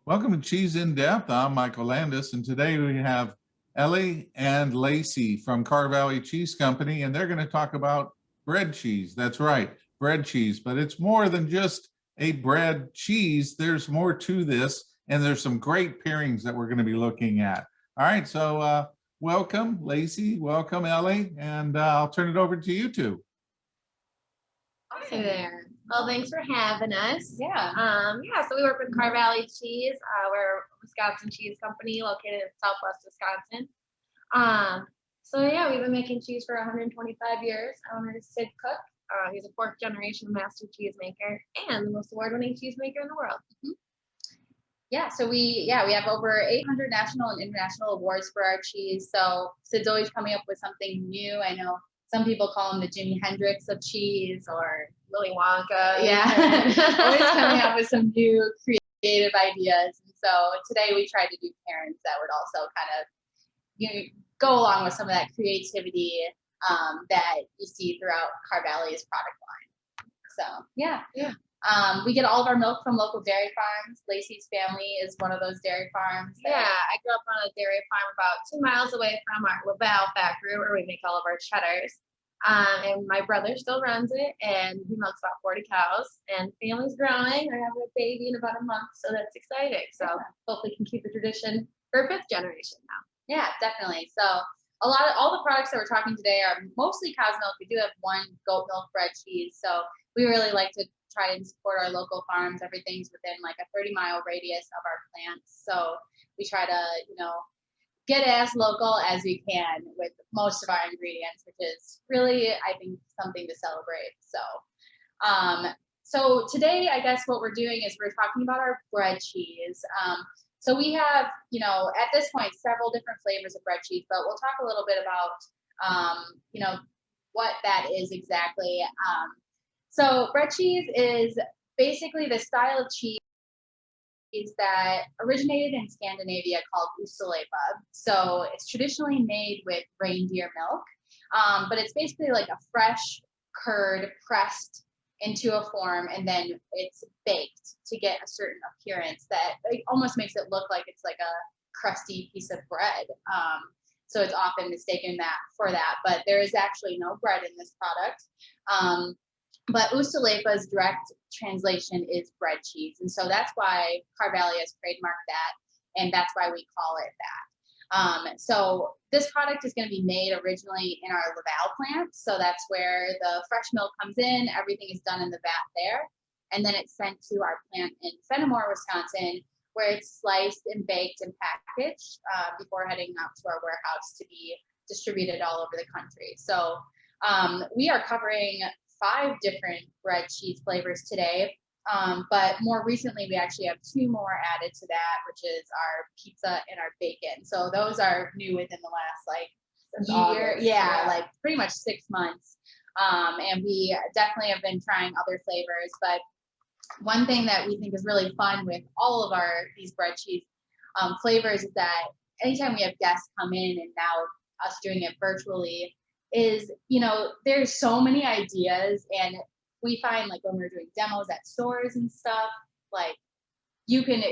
Welcome to Cheese in Depth. I'm Michael Landis, and today we have Elle and Lacy from Carr Valley Cheese Company, and they're going to talk about bread cheese. That's right, bread cheese, but it's more than just a bread cheese. There's more to this, and there's some great pairings that we're going to be looking at. All right, so welcome, Lacy. Welcome, Elle, and I'll turn it over to you two. Hi there. Well, thanks for having us. Yeah. So we work with Carr Valley Cheese. We're a Wisconsin cheese company located in Southwest Wisconsin. We've been making cheese for 125 years. Owner is Sid Cook. He's a fourth generation master cheesemaker and the most award-winning cheesemaker in the world. Yeah, so we have over 800 national and international awards for our cheese. So Sid's always coming up with something new. I know some people call him the Jimi Hendrix of cheese, or Willy Wonka. Yeah, always coming up with some new creative ideas. And so today we tried to do pairings that would also kind of go along with some of that creativity that you see throughout Carr Valley's product line. So yeah. We get all of our milk from local dairy farms. Lacy's family is one of those dairy farms. Yeah, I grew up on a dairy farm about 2 miles away from our Laval factory where we make all of our cheddars. And my brother still runs it, and he milks about 40 cows. And family's growing. I have a baby in about a month, so that's exciting. So hopefully we can keep the tradition for a fifth generation now. Yeah, definitely. So all the products that we're talking today are mostly cow's milk. We do have one goat milk bread cheese. So we really like to try and support our local farms. Everything's within like a 30-mile radius of our plants. So we try to, get as local as we can with most of our ingredients, which is really, I think, something to celebrate. So today, I guess what we're doing is we're talking about our bread cheese. So we have, at this point, several different flavors of bread cheese, but we'll talk a little bit about, what that is exactly. So bread cheese is basically the style of cheese that originated in Scandinavia called Uusalepa. So it's traditionally made with reindeer milk, but it's basically like a fresh curd pressed into a form, and then it's baked to get a certain appearance that almost makes it look like it's like a crusty piece of bread. So it's often mistaken for that, but there is actually no bread in this product. But Uusalepa's direct translation is bread cheese. And so that's why Carr Valley has trademarked that, and that's why we call it that. So this product is going to be made originally in our Laval plant. So that's where the fresh milk comes in. Everything is done in the vat there. And then it's sent to our plant in Fenimore, Wisconsin, where it's sliced and baked and packaged before heading out to our warehouse to be distributed all over the country. So we are covering 5 different bread cheese flavors today, but more recently we actually have 2 more added to that, which is our pizza and our bacon. So those are new within the last year, like pretty much 6 months. And we definitely have been trying other flavors, but one thing that we think is really fun with all of these bread cheese flavors is that anytime we have guests come in, and now us doing it virtually, is there's so many ideas, and we find like when we're doing demos at stores and stuff, like you give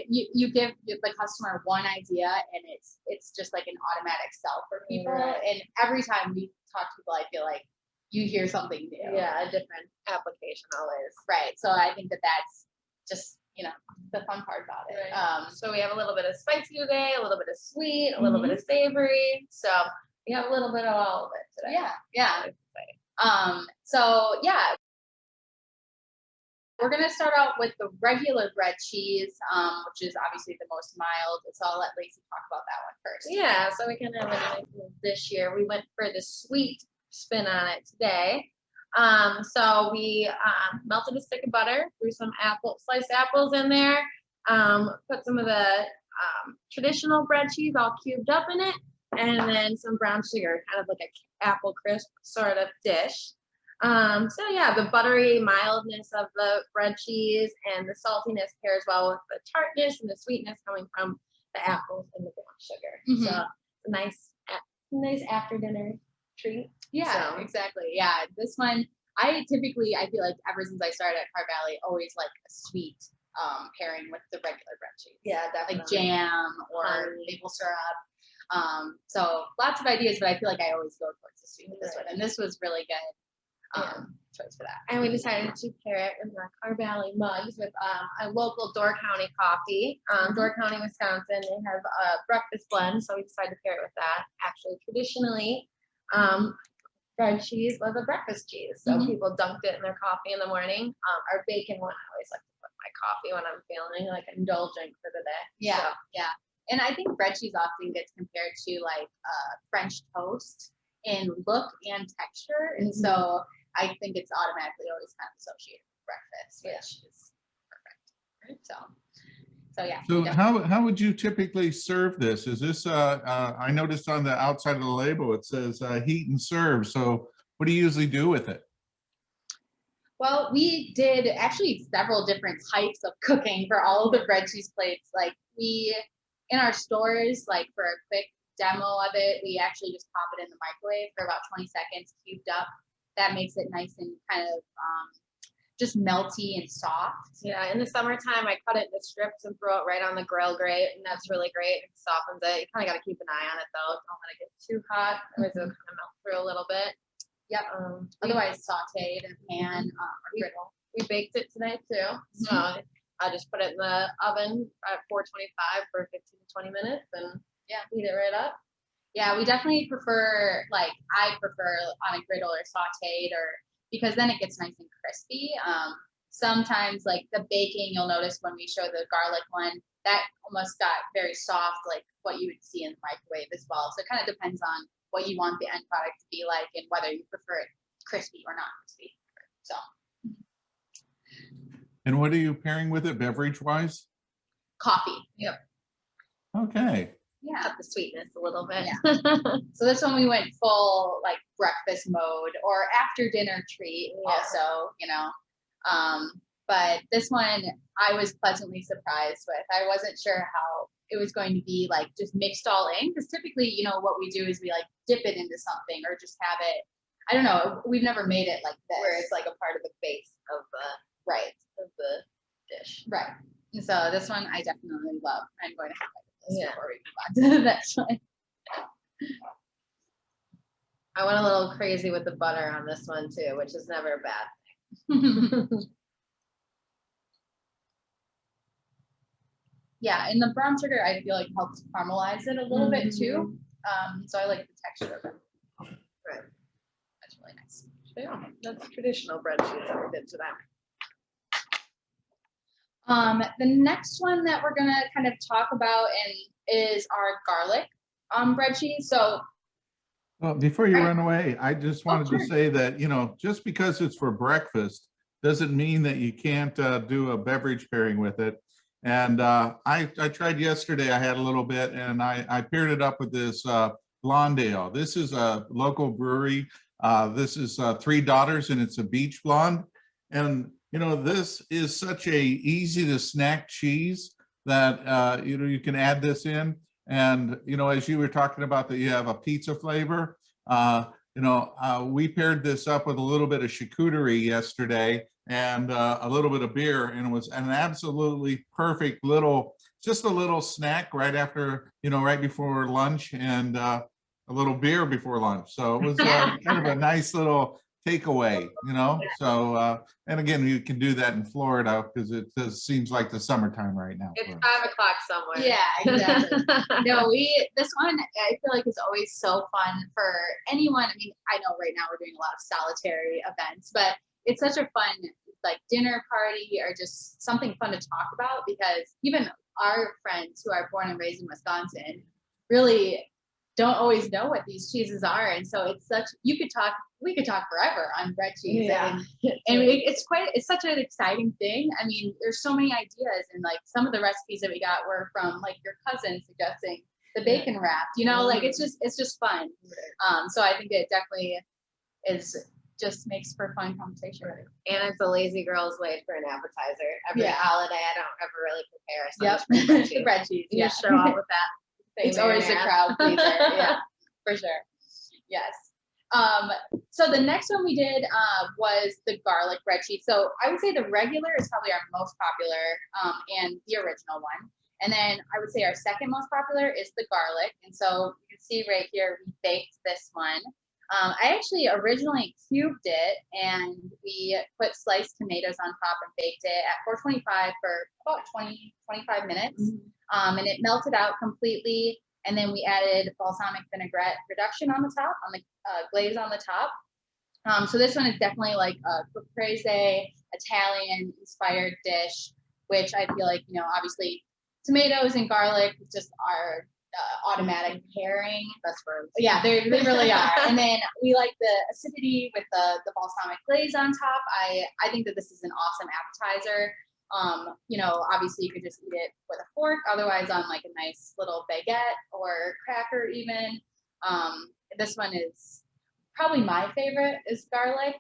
the customer one idea and it's just like an automatic sell for people. Right. And every time we talk to people, I feel like you hear something new. Yeah, a different application always. Right. So I think that's just the fun part about it. Right. So we have a little bit of spicy today, a little bit of sweet, a little bit of savory. So we have a little bit of all of it today. Yeah. We're going to start out with the regular bread cheese, which is obviously the most mild. So I'll let Lacy talk about that one first. Yeah, so we can have a nice little dish here. We went for the sweet spin on it today. So we melted a stick of butter, threw some sliced apples in there, put some of the traditional bread cheese all cubed up in it, and then some brown sugar, kind of like a apple crisp sort of dish. The buttery mildness of the bread cheese and the saltiness pairs well with the tartness and the sweetness coming from the apples and the brown sugar. So it's a nice after dinner treat. Yeah, so. Exactly. Yeah, this one I feel like ever since I started at Carr Valley, always like a sweet pairing with the regular bread cheese. Yeah, definitely. Like jam or Honey. maple syrup. So lots of ideas, but I feel like I always go towards the sweet with this one. And this was really good choice for that. And we decided to pair it with our Carr Valley mugs with a local Door County coffee. Door County, Wisconsin, they have a breakfast blend, so we decided to pair it with that. Actually, traditionally, bread cheese was a breakfast cheese, so people dunked it in their coffee in the morning. Our bacon one, I always like to put in my coffee when I'm feeling like indulgent for the day. Yeah, So, yeah. And I think bread cheese often gets compared to like French toast in look and texture, and so I think it's automatically always kind of associated with breakfast, which is perfect. Right? So yeah. So how would you typically serve this? Is this, I noticed on the outside of the label, it says heat and serve. So what do you usually do with it? Well, we did actually several different types of cooking for all of the bread cheese plates. Like in our stores, like for a quick demo of it, we actually just pop it in the microwave for about 20 seconds, cubed up. That makes it nice and kind of just melty and soft. yeah, in the summertime, I cut it into strips and throw it right on the grill grate, and that's really great. It softens it. You kind of got to keep an eye on it though. Don't let it get too hot, otherwise it'll kind of melt through a little bit. Yep. Otherwise, sauteed in a pan or griddle. We baked it today too, so I just put it in the oven at 425 for 15 to 20 minutes, and heat it right up. Yeah, we definitely prefer, like, I prefer on a griddle or sauteed, or because then it gets nice and crispy. Sometimes, like the baking, you'll notice when we show the garlic one, that almost got very soft, like what you would see in the microwave as well. So it kind of depends on what you want the end product to be like and whether you prefer it crispy or not crispy. So. And what are you pairing with it beverage wise? Coffee. Yep. Okay. Yeah. Up the sweetness a little bit. So this one we went full like breakfast mode or after dinner treat also, you know. But this one I was pleasantly surprised with. I wasn't sure how it was going to be like just mixed all in, because typically, you know, what we do is we like dip it into something or just have it. I don't know. We've never made it like this, Where it's like a part of the base of the dish. Right. And so this one I definitely love. I'm going to have it before we move on to the next one. I went a little crazy with the butter on this one too, which is never a bad thing. Yeah, and the brown sugar I feel like helps caramelize it a little bit too. So I like the texture of it. Right. That's really nice. Yeah, that's traditional bread cheese that we did today. The next one that we're gonna kind of talk about is our garlic bread cheese. So Well, before you run away, I just wanted to say that, you know, just because it's for breakfast doesn't mean that you can't do a beverage pairing with it. And I tried yesterday, I had a little bit, and I paired it up with this blonde ale. This is a local brewery. This is Three Daughters, and it's a beach blonde. And, you know, this is such a easy to snack cheese that, you know, you can add this in. And, you know, as you were talking about that you have a pizza flavor, you know, we paired this up with a little bit of charcuterie yesterday and a little bit of beer, and it was an absolutely perfect little, just a little snack right after, you know, right before lunch, and a little beer before lunch. So it was kind of a nice little takeaway, you know. So and again, you can do that in Florida because it just seems like the summertime right now. It's 5 o'clock somewhere. yeah, exactly. No, this one I feel like is always so fun for anyone. I mean, I know right now we're doing a lot of solitary events, but it's such a fun like dinner party or just something fun to talk about, because even our friends who are born and raised in Wisconsin really don't always know what these cheeses are, and so it's such we could talk forever on bread cheese. Yeah. And it's such an exciting thing. I mean, there's so many ideas, and like some of the recipes that we got were from like your cousin suggesting the bacon wrap, you know, like it's just fun. So I think it definitely just makes for fun conversation. And it's a lazy girl's way for an appetizer. Every holiday, I don't ever really prepare a Yep. sandwich for bread cheese. Bread cheese. You just show up with that. It's always a crowd pleaser. Yeah, for sure. Yes. So the next one we did was the garlic bread cheese. So I would say the regular is probably our most popular and the original one. And then I would say our second most popular is the garlic. And so you can see right here, we baked this one. I actually originally cubed it and we put sliced tomatoes on top and baked it at 425 for about 25 minutes. And it melted out completely. And then we added balsamic vinaigrette reduction on the top, on the glaze on the top. So this one is definitely like a caprese Italian inspired dish, which I feel like, obviously tomatoes and garlic just are automatic pairing. Best friends. Yeah, they really are. And then we like the acidity with the balsamic glaze on top. I think that this is an awesome appetizer. Obviously you could just eat it with a fork, otherwise on like a nice little baguette or cracker even. This one is probably my favorite is garlic.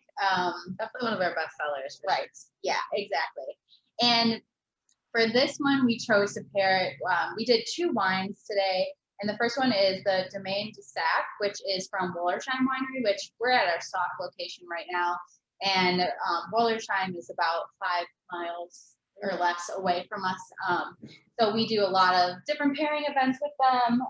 Definitely one of our best sellers. Right. Yeah, exactly. And for this one, we chose to pair it. We did 2 wines today. And the first one is the Domain du Sac, which is from Wollersheim Winery, which we're at our Sauk location right now. And Wollersheim is about 5 miles or less away from us. So we do a lot of different pairing events with them.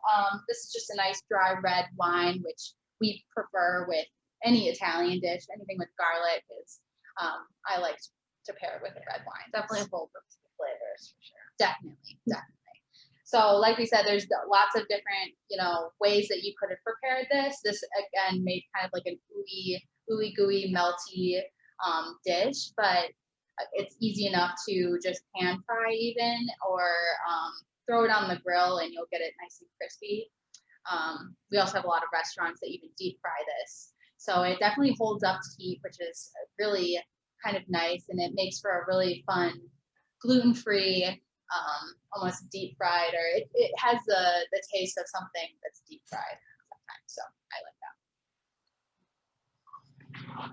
This is just a nice dry red wine, which we prefer with any Italian dish. Anything with garlic is, I like to pair it with a red wine. Definitely full of flavors for sure. Definitely. So like we said, there's lots of different, ways that you could have prepared this. This again made kind of like an ooey gooey melty dish, but it's easy enough to just pan fry even, or throw it on the grill and you'll get it nice and crispy. We also have a lot of restaurants that even deep fry this. So it definitely holds up to heat, which is really kind of nice, and it makes for a really fun gluten-free, almost deep fried, or it has the taste of something that's deep fried sometimes. So I like that.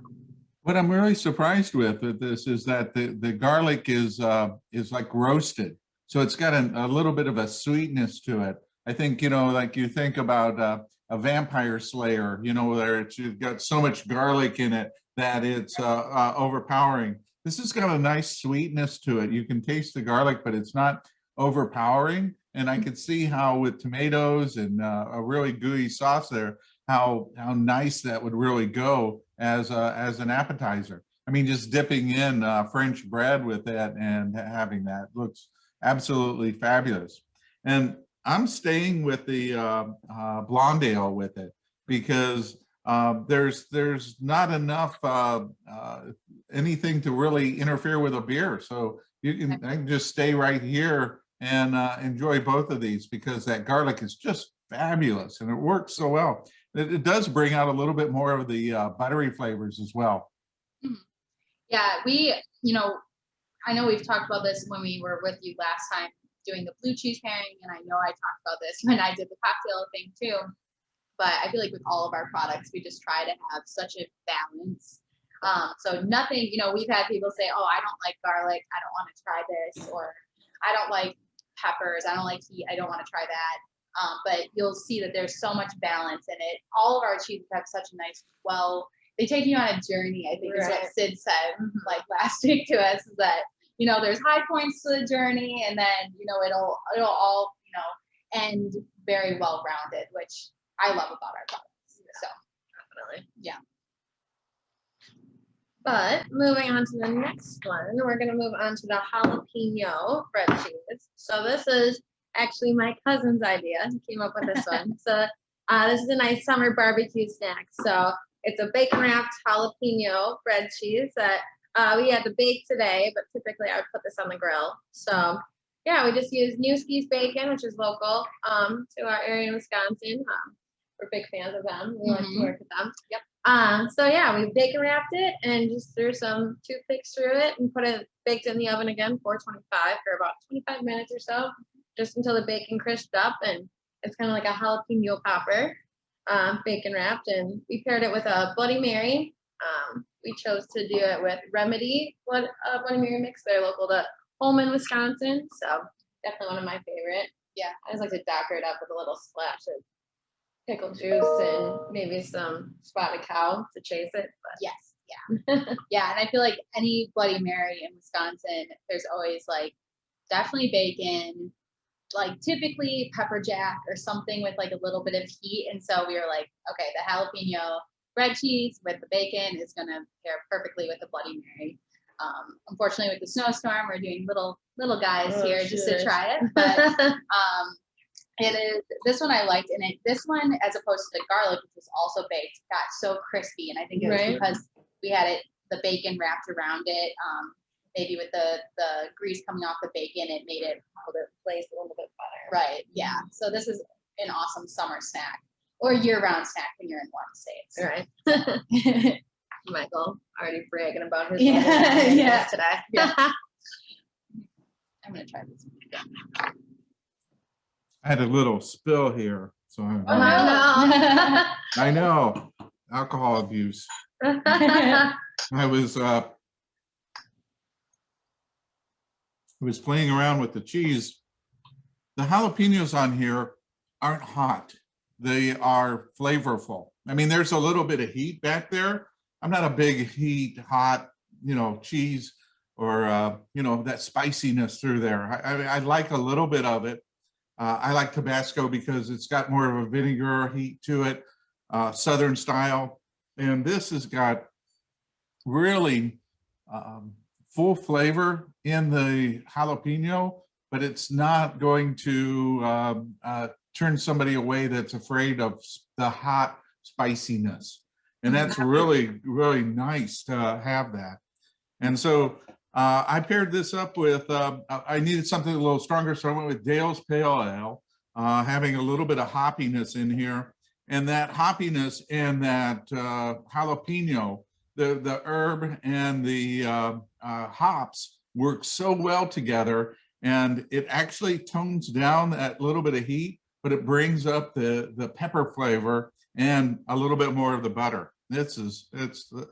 What I'm really surprised with this is that the garlic is like roasted. So it's got a little bit of a sweetness to it. I think, like you think about a vampire slayer, where it's got so much garlic in it that it's overpowering. This has got a nice sweetness to it. You can taste the garlic, but it's not overpowering. And I could see how with tomatoes and a really gooey sauce there, how nice that would really go as an appetizer. I mean, just dipping in French bread with it and having that looks absolutely fabulous. And I'm staying with the blonde ale with it because there's not enough anything to really interfere with a beer. So I can just stay right here and enjoy both of these because that garlic is just fabulous and it works so well. It does bring out a little bit more of the buttery flavors as well. Yeah, I know we've talked about this when we were with you last time doing the blue cheese pairing, and I know I talked about this when I did the cocktail thing too. But I feel like with all of our products, we just try to have such a balance. So nothing, we've had people say, oh, I don't like garlic, I don't want to try this, or I don't like peppers, I don't like heat, I don't want to try that. But you'll see that there's so much balance in it. All of our cheeses have such a nice, they take you on a journey, I think is what Sid said like last week to us, is that, there's high points to the journey, and then, it'll all, end very well-rounded, which I love about our products. Yeah, so definitely. Yeah. But moving on to the next one, we're going to move on to the jalapeno bread cheese. So this is actually my cousin's idea. He came up with this one. So this is a nice summer barbecue snack. So it's a bacon wrapped jalapeno bread cheese that we had to bake today, but typically I would put this on the grill. So yeah, we just use Newski's Bacon, which is local to our area in Wisconsin. We're big fans of them. We like to work with them. Yep. So yeah, we bacon wrapped it and just threw some toothpicks through it and put it baked in the oven again, 425 for about 25 minutes or so, just until the bacon crisped up, and it's kind of like a jalapeno popper, bacon wrapped. And we paired it with a Bloody Mary. We chose to do it with Remedy Bloody Mary mix. They're local to Holman, Wisconsin. So definitely one of my favorite. Yeah. I just like to decorate up with a little splash of pickle juice and maybe some spotted cow to chase it. But Yes, yeah. Yeah, and I feel like any Bloody Mary in Wisconsin, there's always like definitely bacon, like typically pepper jack or something with like a little bit of heat. And so we were like, okay, the jalapeno bread cheese with the bacon is gonna pair perfectly with the Bloody Mary. Unfortunately, with the snowstorm, we're doing little guys Oh, here just to shush. try it. But it is this one I liked, and this one, as opposed to the garlic, which was also baked, got so crispy, and I think it was Right. because we had the bacon wrapped around it. Maybe with the grease coming off the bacon, it made it hold it place a little bit better. right. Yeah. So this is an awesome summer snack or year-round snack when you're in warm states. All right. Michael already bragging about his Yeah, level yeah. today. Yeah. I'm gonna try this one. I had a little spill here, so Oh, no. I know, alcohol abuse. I was playing around with the cheese. The jalapenos on here aren't hot. They are flavorful. I mean, there's a little bit of heat back there. I'm not a big heat, hot, cheese or, that spiciness through there. I like a little bit of it. I like Tabasco because it's got more of a vinegar heat to it, Southern style. And this has got really full flavor in the jalapeno, but it's not going to turn somebody away that's afraid of the hot spiciness. And that's really, really nice to have that. And so I paired this up with, I needed something a little stronger, so I went with Dale's Pale Ale, having a little bit of hoppiness in here. And that hoppiness and that jalapeno, the herb and the hops work so well together, and it actually tones down that little bit of heat, but it brings up the pepper flavor and a little bit more of the butter.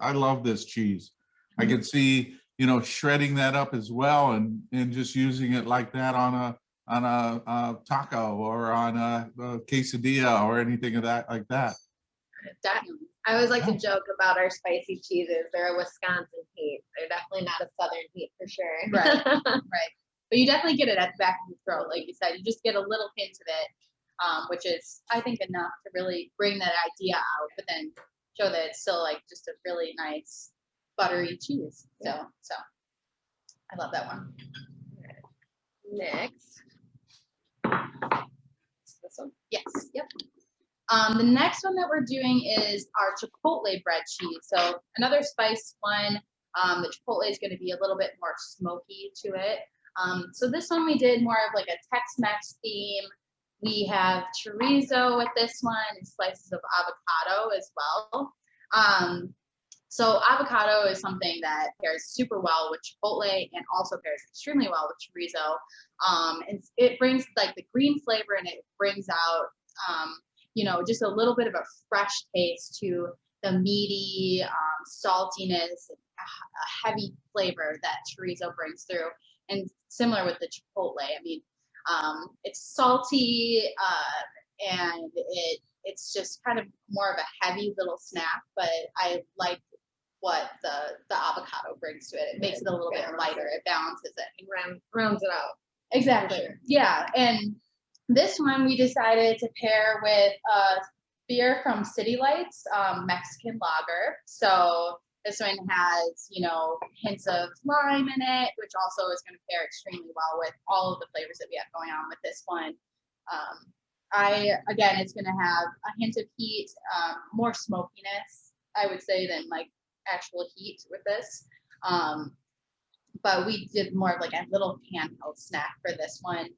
I love this cheese. I could see, shredding that up as well and just using it like that on a taco or on a quesadilla or anything of that like that. Definitely. I always like to joke about our spicy cheeses. They're a Wisconsin heat. They're definitely not a Southern heat for sure. Right. Right. But you definitely get it at the back of the throat, like you said. You just get a little hint of it, which is, I think, enough to really bring that idea out, but then show that it's still like just a really nice buttery cheese. So I love that one. Next. This one? Yes. Yep. The next one that we're doing is our Chipotle bread cheese. So another spice one. The Chipotle is going to be a little bit more smoky to it. So this one we did more of like a Tex-Mex theme. We have chorizo with this one and slices of avocado as well. So avocado is something that pairs super well with Chipotle and also pairs extremely well with chorizo. And it brings like the green flavor, and it brings out, just a little bit of a fresh taste to the meaty saltiness, a heavy flavor that chorizo brings through. And similar with the Chipotle, I mean, it's salty and it's just kind of more of a heavy little snack, but I like what the avocado brings to it. It makes it a little bit lighter. It balances it. Rounds it out. Exactly. Sure. Yeah. And this one we decided to pair with beer from City Lights, Mexican lager. So this one has, hints of lime in it, which also is going to pair extremely well with all of the flavors that we have going on with this one. It's going to have a hint of heat, more smokiness, I would say, than like actual heat with this. But we did more of like a little handheld snack for this one.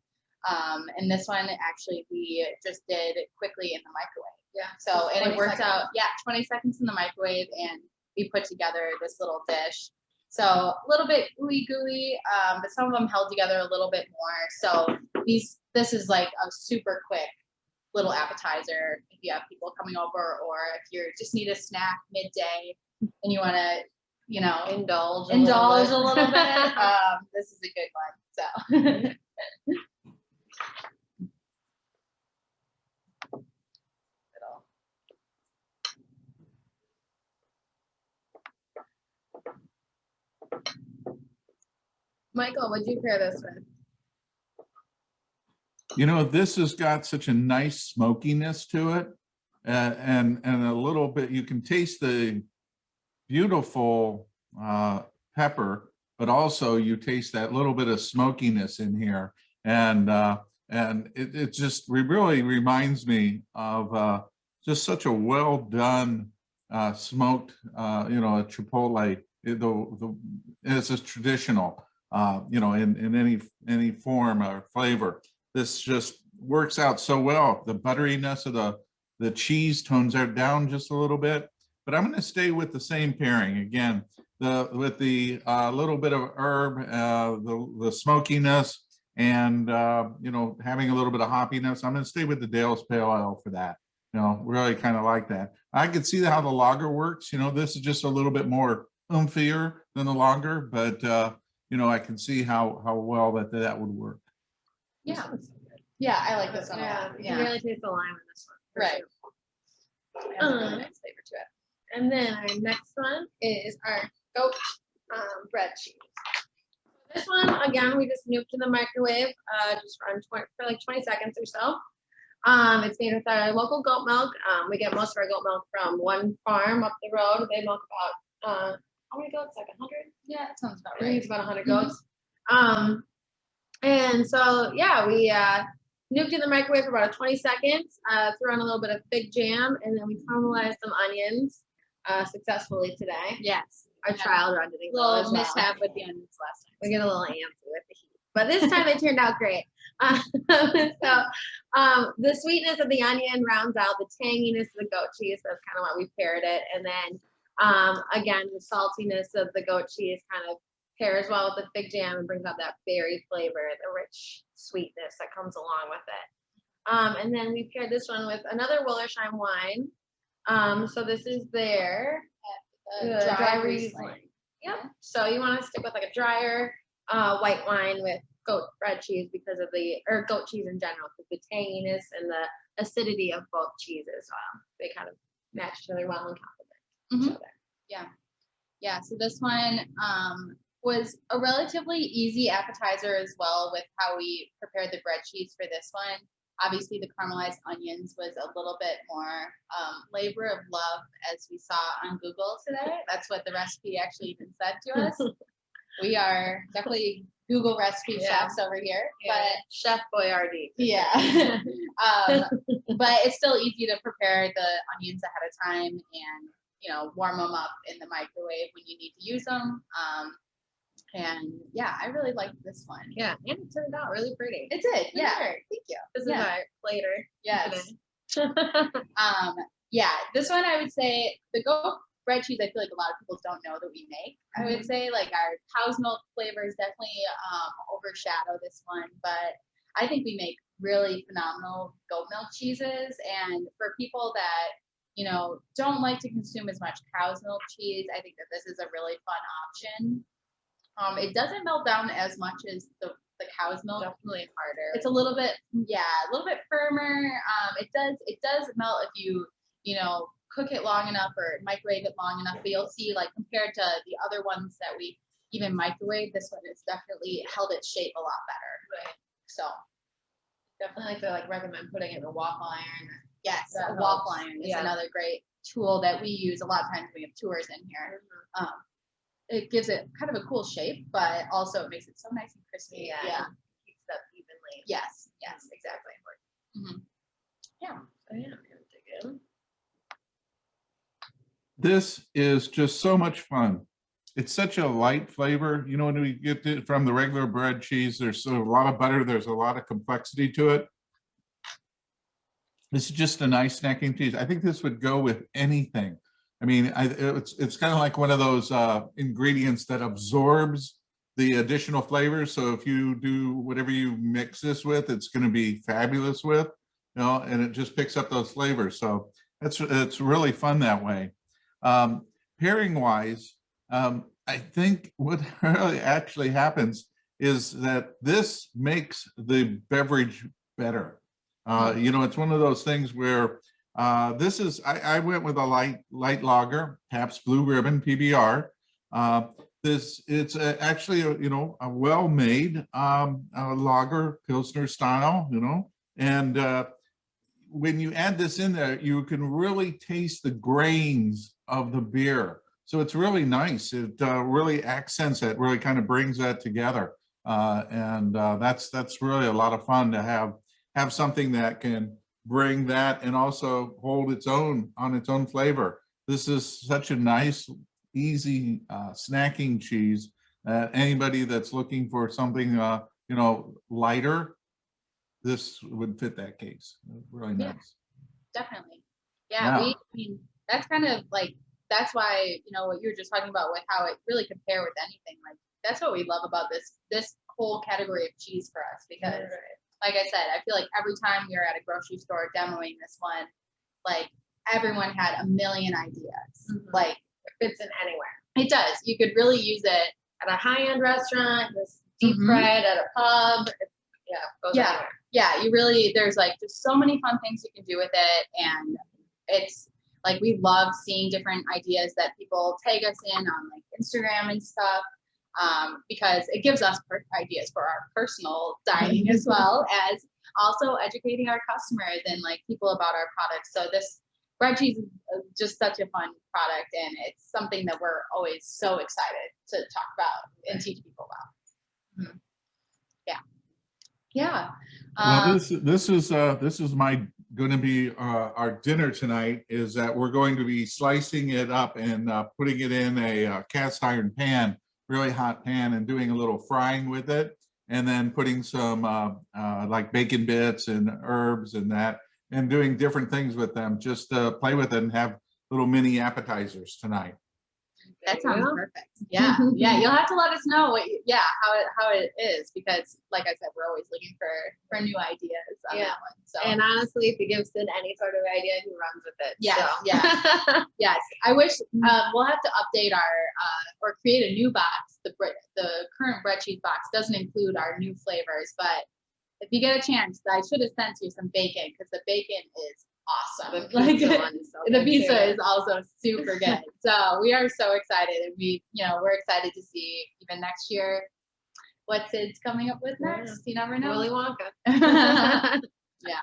And this one actually we just did quickly in the microwave. Yeah. So, and it 20 worked seconds. out, 20 seconds in the microwave, and we put together this little dish. So a little bit gooey, but some of them held together a little bit more. So this is like a super quick little appetizer if you have people coming over, or if you just need a snack midday and you want to, Indulge a little bit. This is a good one. So. What'd you pair this with? You know, this has got such a nice smokiness to it, and a little bit, you can taste the beautiful pepper, but also you taste that little bit of smokiness in here, and it just really reminds me of just such a well done smoked, you know, a Chipotle. It's a traditional, you know, in any form or flavor. This just works out so well. The butteriness of the cheese tones that down just a little bit, but I'm going to stay with the same pairing again. With the little bit of herb, the smokiness, and you know, having a little bit of hoppiness. I'm going to stay with the Dale's Pale Ale for that. You know, really kind of like that. I could see how the lager works. You know, this is just a little bit more umphier than the lager, but you know, I can see how well that would work. Yeah. Yeah, I like this one a Yeah, lot. you can Yeah. really taste the lime in this one. for Right. sure. It has a really nice flavor to it. And then our next one is our goat bread cheese. This one, again, we just nuked in the microwave, just for like 20 seconds or so. It's made with our local goat milk. We get most of our goat milk from one farm up the road. They milk about, how many goats? Like 100? Yeah, that sounds about I think right. it's about 100 Mhm. goats. And so, yeah, we nuked in the microwave for about 20 seconds, threw on a little bit of fig jam, and then we caramelized some onions successfully today. Yes. Our trial run didn't go Little as well. mishap with the onions last time. We get a little antsy with the heat, but this time they turned out great. So the sweetness of the onion rounds out the tanginess of the goat cheese. That's kind of why we paired it. And then again, the saltiness of the goat cheese kind of pairs well with the fig jam and brings out that berry flavor, the rich sweetness that comes along with it. And then we paired this one with another Wollersheim wine. So this is their dry Riesling. Yep. So you want to stick with like a drier white wine with goat bread cheese because of or goat cheese in general, because the tanginess and the acidity of both cheeses, they kind of match each other well and complement each other. Yeah. Yeah. So this one was a relatively easy appetizer as well with how we prepared the bread cheese for this one. Obviously, the caramelized onions was a little bit more labor of love, as we saw on Google today. That's what the recipe actually even said to us. We are definitely Google recipe chefs over here, but Chef Boyardee. yeah. But it's still easy to prepare the onions ahead of time and, you know, warm them up in the microwave when you need to use them. And yeah, I really liked this one. Yeah, and it turned out really pretty. It did. Yeah. Sure. Thank you. This is our later. Yes. Yeah, this one I would say the goat bread cheese, I feel like a lot of people don't know that we make. I would say like our cow's milk flavors definitely overshadow this one, but I think we make really phenomenal goat milk cheeses. And for people that, you know, don't like to consume as much cow's milk cheese, I think that this is a really fun option. It doesn't melt down as much as the cow's milk. Definitely harder. It's a little bit, a little bit firmer. It does melt if you know, cook it long enough or microwave it long enough, but you'll see, like, compared to the other ones that we even microwave, this one has definitely held its shape a lot better. Right. So definitely like to recommend putting it in a waffle iron. Yes, That a waffle helps. iron is another great tool that we use a lot of times when we have tours in here. It gives it kind of a cool shape, but also it makes it so nice and crispy. Yeah. Keeps it up evenly. Yes, exactly. Yeah. So yeah, I'm gonna dig in. This is just so much fun. It's such a light flavor. You know, when we get it from the regular bread cheese, there's a lot of butter. There's a lot of complexity to it. This is just a nice snacking cheese. I think this would go with anything. I mean, it's kind of like one of those ingredients that absorbs the additional flavors. So if you do whatever you mix this with, it's going to be fabulous with, you know, and it just picks up those flavors. So it's really fun that way. Pairing wise, I think what really actually happens is that this makes the beverage better. You know, it's one of those things where this is, I went with a light lager, Pabst Blue Ribbon PBR. it's actually a well-made lager Pilsner style, and when you add this in there, you can really taste the grains of the beer. So it's really nice. It really accents it, really kind of brings that together. And that's really a lot of fun to have something that can bring that and also hold its own on its own flavor. This is such a nice, easy snacking cheese. Anybody that's looking for something lighter, this would fit that case. Really Yeah. nice. Definitely. Yeah, Yeah. I mean, that's kind of like, that's why, what you were just talking about with how it really compare with anything. Like, that's what we love about this whole category of cheese for us, because like I said, I feel like every time we were at a grocery store demoing this one, like everyone had a million ideas. Like, it fits in anywhere. it does. You could really use it. At a high-end restaurant, this deep fried at a pub. Goes anywhere. Yeah, you really, there's like just so many fun things you can do with it. And it's like, we love seeing different ideas that people tag us in on like Instagram and stuff, because it gives us ideas for our personal dining as well as also educating our customers and like people about our products. So this bread cheese is just such a fun product, and it's something that we're always so excited to talk about and teach people about. Yeah. Well, this is my going to be our dinner tonight. Is that we're going to be slicing it up and putting it in a cast iron pan, really hot pan, and doing a little frying with it, and then putting some like bacon bits and herbs and that, and doing different things with them, just to play with it and have little mini appetizers tonight. That sounds perfect. Yeah, yeah. You'll have to let us know how it is, because like I said, we're always looking for new ideas on that one. So, and honestly, if he gives Sid any sort of idea, he runs with it. Yes, so. yes. Yes. I wish we'll have to update our or create a new box. The current bread cheese box doesn't include our new flavors, but if you get a chance, I should have sent you some bacon, because the bacon is awesome. The pizza is also super good. So we are so excited, and we're excited to see even next year what Sid's coming up with next. You never know. Willy Wonka. Yeah.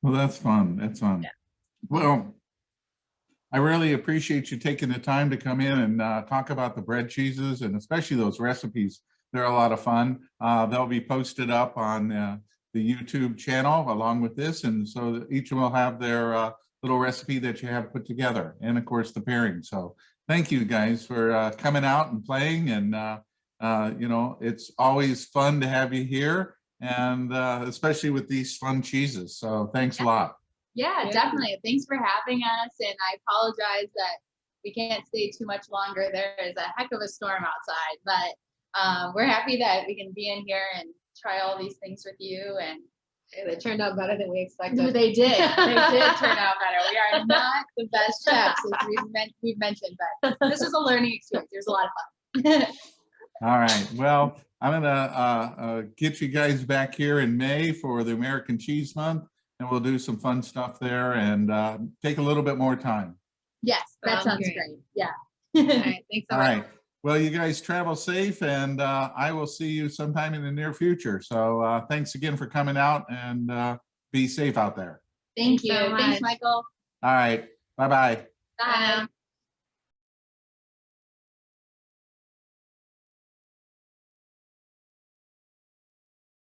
Well, that's fun. That's fun. Yeah. Well, I really appreciate you taking the time to come in and talk about the bread cheeses, and especially those recipes. They're a lot of fun. They'll be posted up on the YouTube channel along with this, and so each will have their little recipe that you have put together, and of course the pairing. So thank you guys for coming out and playing, and it's always fun to have you here, and especially with these fun cheeses. So thanks a lot. Yeah, definitely. Thanks for having us, and I apologize that we can't stay too much longer. There is a heck of a storm outside, but we're happy that we can be in here and try all these things with you. And they turned out better than we expected. They did. They did turn out better. We are not the best chefs, as we've mentioned, but this is a learning experience. There's a lot of fun. All right. Well, I'm gonna get you guys back here in May for the American Cheese Month, and we'll do some fun stuff there and take a little bit more time. Yes, that sounds great. Yeah. All right. Thanks so much. All right. Well, you guys travel safe, and I will see you sometime in the near future. So thanks again for coming out, and be safe out there. Thank you. so much. Thanks, Michael. All right. Bye-bye. Bye.